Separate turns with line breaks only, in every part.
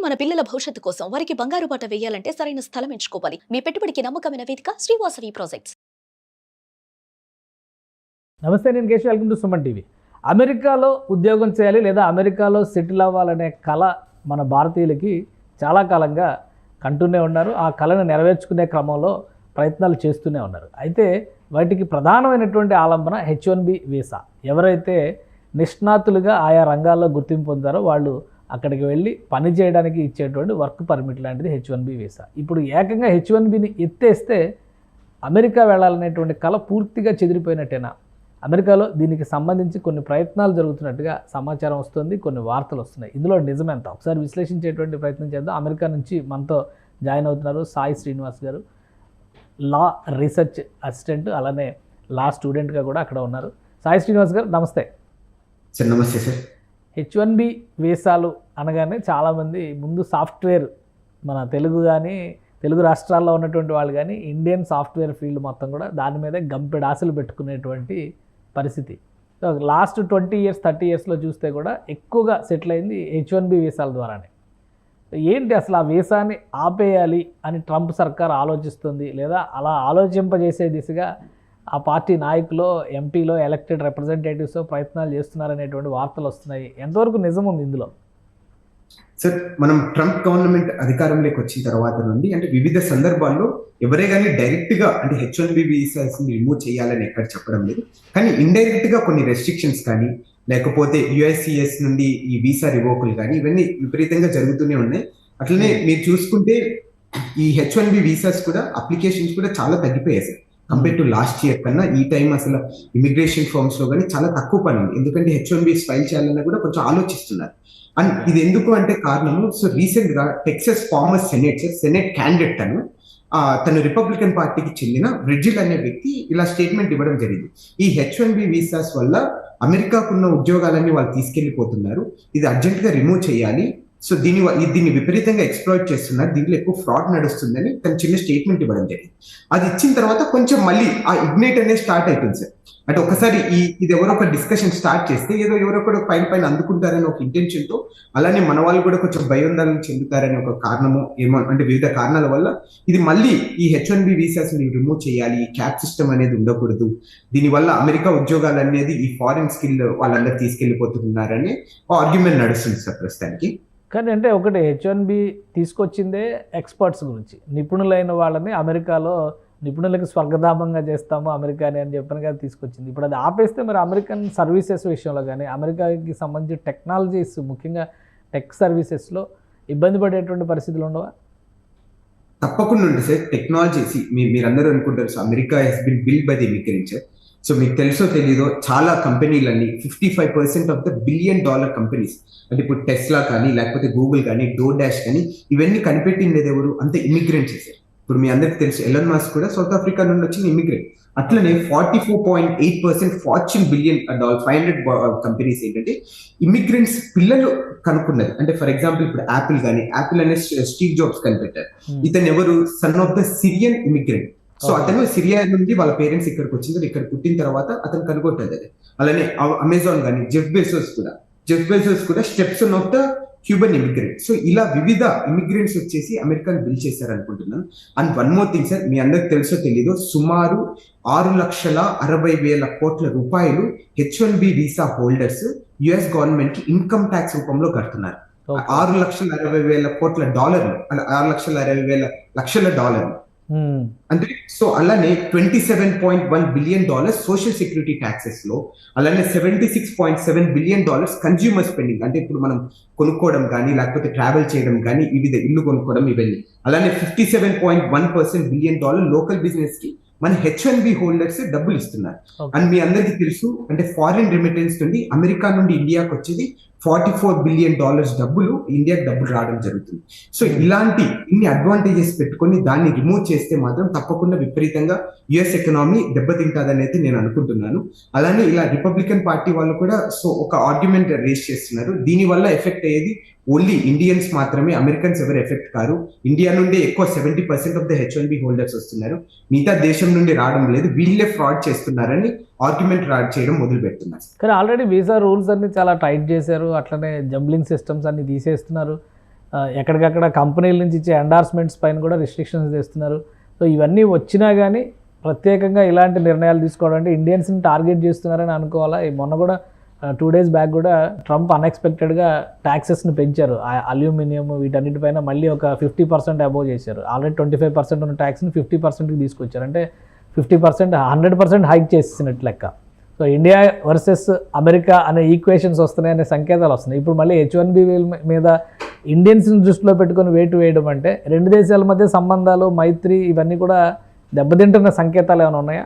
మన పిల్లల భవిష్యత్తు కోసం వారికి బంగారు బాట వేయాలంటే సరైన స్థలం ఎంచుకోవాలి. మీ పెట్టుబడికి నమ్మకమైన వేదిక శ్రీవాసవి ప్రాజెక్ట్స్.
నమస్తే, నేను Keshav. Welcome to Suman TV. అమెరికాలో ఉద్యోగం చేయాలి లేదా అమెరికాలో సెటిల్ అవ్వాలనే కళ మన భారతీయులకి చాలా కాలంగా కంటూనే ఉన్నారు. ఆ కళను నెరవేర్చుకునే క్రమంలో ప్రయత్నాలు చేస్తూనే ఉన్నారు. అయితే వాటికి ప్రధానమైనటువంటి ఆలంబన H1B వీసా. ఎవరైతే నిష్ణాతులుగా ఆయా రంగాల్లో గుర్తింపు పొందారో వాళ్ళు అక్కడికి వెళ్ళి పని చేయడానికి ఇచ్చేటువంటి వర్క్ పర్మిట్ లాంటిది H1B వీసా. ఇప్పుడు ఏకంగా H1Bని ఎత్తేస్తే అమెరికా వెళ్ళాలనేటువంటి కళ పూర్తిగా చెదిరిపోయినట్టేనా? అమెరికాలో దీనికి సంబంధించి కొన్ని ప్రయత్నాలు జరుగుతున్నట్టుగా సమాచారం వస్తుంది, కొన్ని వార్తలు వస్తున్నాయి. ఇందులో నిజమెంత ఒకసారి విశ్లేషించేటువంటి ప్రయత్నం చేద్దాం. అమెరికా నుంచి మనతో జాయిన్ అవుతున్నారు సాయి శ్రీనివాస్ గారు, లా రీసెర్చ్ అసిస్టెంట్, అలానే లా స్టూడెంట్గా కూడా అక్కడ ఉన్నారు. సాయి శ్రీనివాస్ గారు నమస్తే.
సార్ నమస్తే సార్.
H1B వీసాలు అనగానే చాలామంది ముందు సాఫ్ట్వేర్, మన తెలుగు రాష్ట్రాల్లో ఉన్నటువంటి వాళ్ళు కానీ ఇండియన్ సాఫ్ట్వేర్ ఫీల్డ్ మొత్తం కూడా దాని మీదే గంపెడు ఆశలు పెట్టుకునేటువంటి పరిస్థితి. సో లాస్ట్ 20 years 30 yearsలో చూస్తే కూడా ఎక్కువగా సెటిల్ అయింది H1B వీసాల ద్వారానే. ఏంటి అసలు ఆ వీసాని ఆపేయాలి అని ట్రంప్ సర్కార్ ఆలోచిస్తుంది, లేదా అలా ఆలోచింపజేసే దిశగా ఆ పార్టీ నాయకులు, ఎంపీలో, ఎలక్టెడ్ రిప్రజెంటేటివ్స్ ప్రయత్నాలు చేస్తున్నారనేటువంటి వార్తలు వస్తున్నాయి. ఎంతవరకు నిజం ఉంది ఇందులో?
సార్, మనం ట్రంప్ గవర్నమెంట్ అధికారంలోకి వచ్చిన తర్వాత నుండి అంటే వివిధ సందర్భాల్లో ఎవరే కానీ డైరెక్ట్ గా అంటే H1B వీసాస్ రిమూవ్ చేయాలని ఎక్కడ చెప్పడం లేదు. కానీ ఇండైరెక్ట్ గా కొన్ని రెస్ట్రిక్షన్స్ కానీ లేకపోతే USCIS నుండి ఈ వీసా రివోకల్ కానీ ఇవన్నీ విపరీతంగా జరుగుతూనే ఉన్నాయి. అట్లనే మీరు చూసుకుంటే ఈ H1B వీసాస్ కూడా అప్లికేషన్స్ కూడా చాలా తగ్గిపోయాయి sir. Compare to last year కన్నా ఈ టైం అసలు ఇమిగ్రేషన్ ఫార్మ్స్ లో కానీ చాలా తక్కువ పని ఉంది. ఎందుకంటే H1B ఫైల్ చేయాలన్నా కూడా కొంచెం ఆలోచిస్తున్నారు. అండ్ ఇది ఎందుకు అంటే కారణము, సో రీసెంట్ గా టెక్సస్ ఫార్మర్ సెనేట్ క్యాండిడేట్ తను రిపబ్లికన్ పార్టీకి చెందిన బ్రిడ్జిల్ అనే వ్యక్తి ఇలా స్టేట్మెంట్ ఇవ్వడం జరిగింది. ఈ H1B వీసాస్ వల్ల అమెరికాకున్న ఉద్యోగాలన్నీ వాళ్ళు తీసుకెళ్లిపోతున్నారు, ఇది అర్జెంట్ గా రిమూవ్ చేయాలి. సో దీన్ని విపరీతంగా ఎక్స్ప్లాయిట్ చేస్తున్నారు, దీంట్లో ఎక్కువ ఫ్రాడ్ నడుస్తుందని తను చిన్న స్టేట్మెంట్ ఇవ్వడం జరిగింది. అది ఇచ్చిన తర్వాత కొంచెం మళ్ళీ ఆ ఇగ్నైట్ అనేది స్టార్ట్ అయిపోయింది సార్. అంటే ఒకసారి ఇది ఎవరో ఒక డిస్కషన్ స్టార్ట్ చేస్తే ఏదో ఎవరొకరు పైన అందుకుంటారని ఒక ఇంటెన్షన్ తో, అలానే మన వాళ్ళు కూడా కొంచెం భయోందోళన చెందుతారని ఒక కారణము ఏమో, అంటే వివిధ కారణాల వల్ల ఇది మళ్ళీ ఈ H1B వీసాస్ ని రిమూవ్ చేయాలి, ఈ క్యాప్ సిస్టమ్ అనేది ఉండకూడదు, దీనివల్ల అమెరికా ఉద్యోగాలు అనేది ఈ ఫారిన్ స్కిల్ వాళ్ళందరూ తీసుకెళ్లిపోతున్నారని ఆర్గ్యుమెంట్ నడుస్తుంది సార్ ప్రస్తుతానికి.
కానీ అంటే ఒకటి, H1B తీసుకొచ్చిందే ఎక్స్పర్ట్స్ గురించి, నిపుణులైన వాళ్ళని అమెరికాలో నిపుణులకి స్వర్గధామంగా చేస్తాము అమెరికాని అని చెప్పినగా తీసుకొచ్చింది. ఇప్పుడు అది ఆపేస్తే మరి అమెరికన్ సర్వీసెస్ విషయంలో కానీ అమెరికాకి సంబంధించి టెక్నాలజీస్, ముఖ్యంగా టెక్ సర్వీసెస్లో ఇబ్బంది పడేటువంటి పరిస్థితులు ఉండవా?
తప్పకుండా ఉంటుంది సార్. టెక్నాలజీ మీరందరూ అనుకుంటారు, so America has been built by the immigrants. So మీకు తెలుసో తెలీదో చాలా కంపెనీలన్నీ 55% ఆఫ్ ద $1 billion కంపెనీస్, అంటే ఇప్పుడు టెస్లా కానీ లేకపోతే గూగుల్ కానీ డోర్ డాష్ కానీ ఇవన్నీ కనిపెట్టిండేది ఎవరు అంటే ఇమిగ్రెంట్స్ సార్. ఇప్పుడు మీ అందరికి తెలుసు ఎలన్ మస్క్ కూడా సౌత్ ఆఫ్రికా నుండి వచ్చిన ఇమిగ్రెంట్. అట్లనే 44.8% ఫార్చ్యూన్ $500 కంపెనీస్ ఏంటంటే ఇమిగ్రెంట్స్ పిల్లలు కనుక్కున్నది. అంటే ఫర్ ఎగ్జాంపుల్ ఇప్పుడు యాపిల్ అనే స్టీవ్ జాబ్స్ కనిపెట్టారు. ఇతను ఎవరు? Son of the Syrian immigrant. So అతను సిరియా నుండి వాళ్ళ పేరెంట్స్ ఇక్కడికి వచ్చింది, ఇక్కడ పుట్టిన తర్వాత అతను కనుగొంటుంది అది. అలానే అమెజాన్ కానీ జెఫ్ బెజోస్ కూడా stepson of the Cuban immigrant. So ఇలా వివిధ ఇమిగ్రెంట్స్ వచ్చేసి అమెరికాను బిల్డ్ చేశారు అనుకుంటున్నాను. And one more thing sir, మీ అందరికి తెలుసో తెలీదో, సుమారు 6,60,000 కోట్ల రూపాయలు H1B visa holders US government కి ఇన్కమ్ ట్యాక్స్ రూపంలో కడుతున్నారు. 6,60,000 కోట్ల డాలర్లు, అలా 6,60,000 డాలర్లు అంటే. సో అలానే $27.1 బిలియన్ సోషల్ సెక్యూరిటీ ట్యాక్సెస్ లో, అలానే $76.7 బిలియన్ కన్స్యూమర్ స్పెండింగ్, అంటే ఇప్పుడు మనం కొనుక్కోవడం కానీ లేకపోతే ట్రావెల్ చేయడం కానీ, వివిధ ఇల్లు కొనుక్కోవడం ఇవన్నీ. అలానే $57.1 బిలియన్ లోకల్ బిజినెస్ కి మన H1B హోల్డర్స్ డబ్బులు ఇస్తున్నారు. అండ్ మీ అందరికీ తెలుసు, అంటే ఫారిన్ రెమిటెన్స్ నుండి అమెరికా నుండి ఇండియాకి వచ్చేది $44 బిలియన్ డబ్బులు ఇండియాకి డబ్బులు రావడం జరుగుతుంది. సో ఇలాంటి ఇన్ని అడ్వాంటేజెస్ పెట్టుకొని దాన్ని రిమూవ్ చేస్తే మాత్రం తప్పకుండా విపరీతంగా US ఎకనామీ దెబ్బతింటాదని అయితే నేను అనుకుంటున్నాను. అలానే ఇలా రిపబ్లికన్ పార్టీ వాళ్ళు కూడా సో ఒక ఆర్గ్యుమెంట్ రేస్ చేస్తున్నారు, దీని వల్ల ఎఫెక్ట్ అయ్యేది ఓన్లీ ఇండియన్స్ మాత్రమే, అమెరికన్స్ ఎవరు ఎఫెక్ట్ కారు. ఇండియా నుండి ఎక్కువ 70% ఆఫ్ ద H1B హోల్డర్స్ వస్తున్నారు, మిగతా దేశం నుండి రావడం లేదు, వీళ్ళే ఫ్రాడ్ చేస్తున్నారని ఆర్గ్యుమెంట్ చేయడం మొదలు పెడుతున్నారు.
కానీ ఆల్రెడీ వీసా రూల్స్ అన్ని చాలా టైట్ చేశారు, అట్లనే జంబ్లింగ్ సిస్టమ్స్ అన్ని తీసేస్తున్నారు. ఎక్కడికక్కడ కంపెనీల నుంచి ఇచ్చే ఎండార్స్మెంట్స్ పైన కూడా రిస్ట్రిక్షన్స్ తెస్తున్నారు. సో ఇవన్నీ వచ్చినా కానీ ప్రత్యేకంగా ఇలాంటి నిర్ణయాలు తీసుకోవడానికి ఇండియన్స్ని టార్గెట్ చేస్తున్నారని అనుకోవాలా. మొన్న కూడా 2 days బ్యాక్ కూడా ట్రంప్ అన్ఎక్స్పెక్టెడ్గా ట్యాక్సెస్ని పెంచారు. అల్యూమినియం వీటన్నిటిపైన మళ్ళీ ఒక 50% అబోవ్ చేశారు. ఆల్రెడీ 25% ఉన్న ట్యాక్స్ని 50%కి తీసుకొచ్చారు. అంటే 50% 100% హైక్ చేసినట్టు లెక్క. సో ఇండియా వర్సెస్ అమెరికా అనే ఈక్వేషన్స్ వస్తున్నాయి అనే సంకేతాలు వస్తున్నాయి. ఇప్పుడు మళ్ళీ H1B మీద ఇండియన్స్ని దృష్టిలో పెట్టుకొని వేటు వేయడం అంటే 2 దేశాల మధ్య సంబంధాలు, మైత్రి ఇవన్నీ కూడా దెబ్బతింటున్న సంకేతాలు ఏమైనా ఉన్నాయా?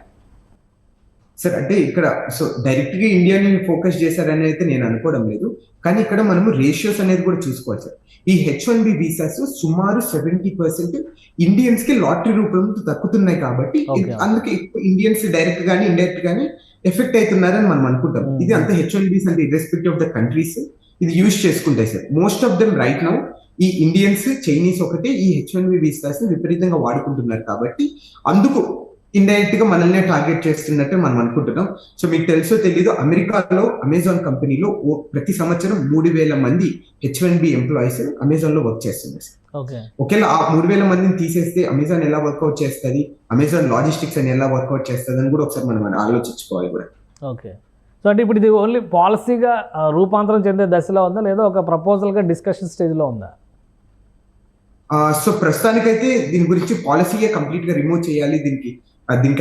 సార్ అంటే ఇక్కడ సో డైరెక్ట్ గా ఇండియాని ఫోకస్ చేశారని అయితే నేను అనుకోవడం లేదు. కానీ ఇక్కడ మనము రేషియోస్ అనేది కూడా చూసుకోవాలి సార్. ఈ H1B వీసాస్ సుమారు 70% ఇండియన్స్ కి లాటరీ రూపంలో దక్కుతున్నాయి కాబట్టి అందుకే ఇండియన్స్ డైరెక్ట్ గానీ ఇండైరెక్ట్ గానీ ఎఫెక్ట్ అవుతున్నారని మనం అనుకుంటాం. ఇది అంత H1Bs అంటే ఇర్రెస్పెక్టివ్ ఆఫ్ ద కంట్రీస్ ఇది యూజ్ చేసుకుంటాయి sir. Most of them right now ఈ ఇండియన్స్, చైనీస్ ఒకటే ఈ H1B వీసాస్ విపరీతంగా వాడుకుంటున్నారు కాబట్టి అందుకు ఇండైరెక్ట్ గా మనల్ని టార్గెట్ చేస్తున్నట్టు మనం అనుకుంటున్నాం. సో మీకు తెలుసో తెలీదు, అమెరికాలో అమెజాన్ కంపెనీలో ప్రతి సంవత్సరం 3,000 మంది H1B ఎంప్లాయీస్ అమెజాన్ లో వర్క్ చేస్తున్నారు. ఒకవేళ ఆ 3,000 మందిని తీసేస్తే అమెజాన్ ఎలా వర్కౌట్ చేస్తుంది, అమెజాన్ లాజిస్టిక్స్ అని ఎలా వర్కౌట్ చేస్తుంది అని కూడా ఒకసారి మనం ఆలోచించుకోవాలి కూడా.
ఓకే. సో అంటే ఇప్పుడు ఇది ఓన్లీ పాలసీగా రూపాంతరం చెందే దశలో ఉందా లేదా ఒక ప్రపోజల్గా డిస్కషన్ స్టేజ్లో ఉందా?
సో ప్రస్తుతానికైతే దీని గురించి పాలసీయే కంప్లీట్ గా రిమూవ్ చేయాలి, దీనికి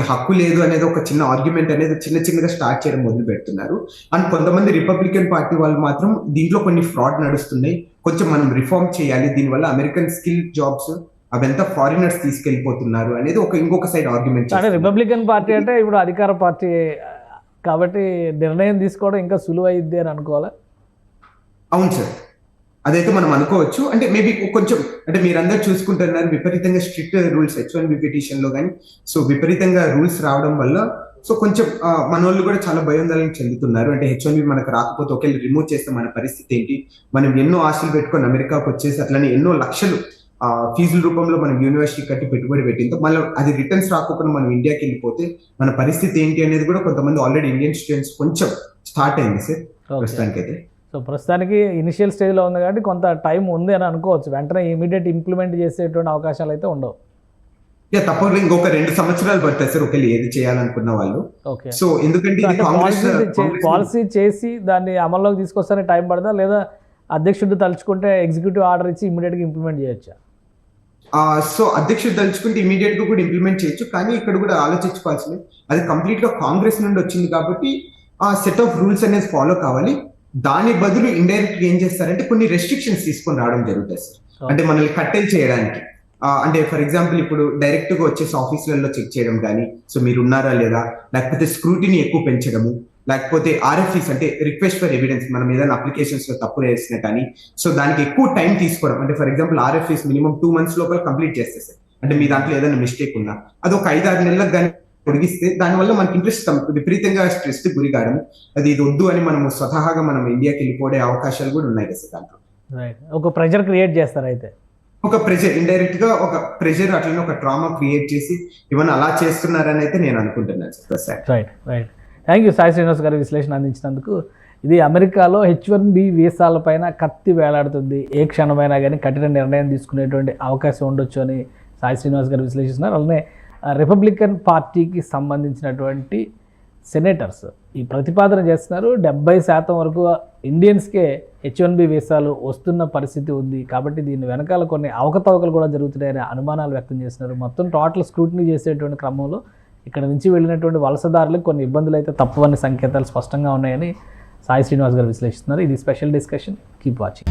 హక్కు లేదు అనేది ఒక చిన్న ఆర్గ్యుమెంట్ అనేది చిన్నగా స్టార్ట్ చేయడం మొదలు పెడుతున్నారు. అండ్ కొంతమంది రిపబ్లికన్ పార్టీ వాళ్ళు మాత్రం దీంట్లో కొన్ని ఫ్రాడ్ నడుస్తున్నాయి, కొంచెం మనం రిఫార్మ్ చేయాలి, దీనివల్ల అమెరికన్ స్కిల్ జాబ్స్ అవంతా ఫారినర్స్ తీసుకెళ్లిపోతున్నారు అనేది ఇంకొక సైడ్ ఆర్గ్యుమెంట్.
అంటే రిపబ్లికన్ పార్టీ అంటే ఇప్పుడు అధికార పార్టీ కాబట్టి నిర్ణయం తీసుకోవడం ఇంకా సులువు అయ్యిద్ది అని అనుకోవాలా?
అవును సార్, అదైతే మనం అనుకోవచ్చు. అంటే మేబీ కొంచెం అంటే మీరందరూ చూసుకుంటున్నారు విపరీతంగా స్ట్రిక్ట్ రూల్స్ H1B పిటిషన్ లో కానీ, సో విపరీతంగా రూల్స్ రావడం వల్ల సో కొంచెం మన వాళ్ళు కూడా చాలా భయోందోళన చెందుతున్నారు. అంటే H1B మనకు రాకపోతే ఒకవేళ రిమూవ్ చేస్తే మన పరిస్థితి ఏంటి, మనం ఎన్నో ఆశలు పెట్టుకొని అమెరికాకు వచ్చేసి అట్లనే ఎన్నో లక్షలు ఫీజుల రూపంలో మనం యూనివర్సిటీ కట్టి పెట్టుబడి పెట్టిందో మళ్ళీ అది రిటర్న్స్ రాకుండా మనం ఇండియాకి వెళ్ళిపోతే మన పరిస్థితి ఏంటి అనేది కూడా కొంతమంది ఆల్రెడీ ఇండియన్ స్టూడెంట్స్ కొంచెం స్టార్ట్ అయింది సార్ ప్రస్తుతానికైతే.
సో ప్రస్తుతానికి ఇనిషియల్ స్టేజ్లో ఉంది కాబట్టి కొంత టైం ఉంది అని అనుకోవచ్చు. వెంటనే ఇమీడియట్ ఇంప్లిమెంట్ చేసేటువంటి అవకాశాలు అయితే ఉండవు.
తప్పకుండా ఇంకొక 2 సంవత్సరాలు పడతాయి సార్ ఒకవేళ ఏది చేయాలనుకున్న వాళ్ళు. సో ఎందుకంటే
పాలసీ చేసి దాన్ని అమల్లోకి తీసుకొస్తానే టైం పడదా లేదా అధ్యక్షుడు తలుచుకుంటే ఎగ్జిక్యూటివ్ ఆర్డర్ ఇచ్చి ఇమీడియట్గా ఇంప్లిమెంట్ చేయొచ్చా?
సో అధ్యక్షుడు తలుచుకుంటే ఇమీడియట్ గా కూడా ఇంప్లిమెంట్ చేయొచ్చు. కానీ ఇక్కడ కూడా ఆలోచించుకోవాల్సింది అది కంప్లీట్ గా కాంగ్రెస్ నుండి వచ్చింది కాబట్టి ఆ సెట్ ఆఫ్ రూల్స్ అనేది ఫాలో కావాలి. దాని బదులు ఇండైరెక్ట్ గా ఏం చేస్తారంటే కొన్ని రెస్ట్రిక్షన్స్ తీసుకొని రావడం జరుగుతుంది సార్. అంటే మనల్ని కట్టెలు చేయడానికి, అంటే ఫర్ ఎగ్జాంపుల్ ఇప్పుడు డైరెక్ట్ గా వచ్చేసి ఆఫీసులలో చెక్ చేయడం కానీ, సో మీరు ఉన్నారా లేదా, లేకపోతే స్క్రూటినీ ఎక్కువ పెంచడము, లేకపోతే RFEs అంటే రిక్వెస్ట్ ఫర్ ఎవిడెన్స్, మనం ఏదైనా అప్లికేషన్స్ లో తప్పు వేసినా కానీ సో దానికి ఎక్కువ టైం తీసుకోవడం. అంటే for example RFEs minimum 2 months లోపల కంప్లీట్ చేస్తే సార్, అంటే మీ దాంట్లో ఏదైనా మిస్టేక్ ఉన్నా అది ఒక 5-6 నెలలకు కానీ పొడిగిస్తే దానివల్ల మనకి ఇంట్రెస్ట్ విపరీతంగా స్ట్రెస్ గురి కావడం, అది ఇది వద్దు అని మనం స్వతహాగా మనం ఇండియాకి వెళ్ళిపోయే అవకాశాలు కూడా ఉన్నాయి కదా సార్. దాంట్లో
ఒక ప్రెషర్ క్రియేట్ చేస్తారు, అయితే
ఒక ప్రెషర్ ఇండైరెక్ట్ గా ఒక ప్రెషర్ అట్లనే ఒక ట్రామా క్రియేట్ చేసి ఇవన్నీ అలా చేస్తున్నారని అయితే నేను అనుకుంటున్నాను sir.
Right. Thank you Sai Srinivas గారి విశ్లేషణ అందించినందుకు. ఇది అమెరికాలో H1B వీసాలపైన కత్తి వేలాడుతుంది, ఏ క్షణమైనా కానీ కఠిన నిర్ణయం తీసుకునేటువంటి అవకాశం ఉండొచ్చు అని సాయి శ్రీనివాస్ గారు విశ్లేషిస్తున్నారు. అలానే రిపబ్లికన్ పార్టీకి సంబంధించినటువంటి సెనేటర్స్ ఈ ప్రతిపాదన చేస్తున్నారు. 70% వరకు ఇండియన్స్కే H1B వీసాలు వస్తున్న పరిస్థితి ఉంది కాబట్టి దీని వెనకాల కొన్ని అవకతవకలు కూడా జరుగుతున్నాయనే అనుమానాలు వ్యక్తం చేస్తున్నారు. మొత్తం టోటల్ స్క్రూటినీ చేసేటువంటి క్రమంలో ఇక్కడ నుంచి వెళ్ళినటువంటి వలసదారులకు కొన్ని ఇబ్బందులు అయితే తప్పవని సంకేతాలు స్పష్టంగా ఉన్నాయని సాయి శ్రీనివాస్ గారు విశ్లేషిస్తున్నారు. ఇది స్పెషల్ డిస్కషన్. Keep watching.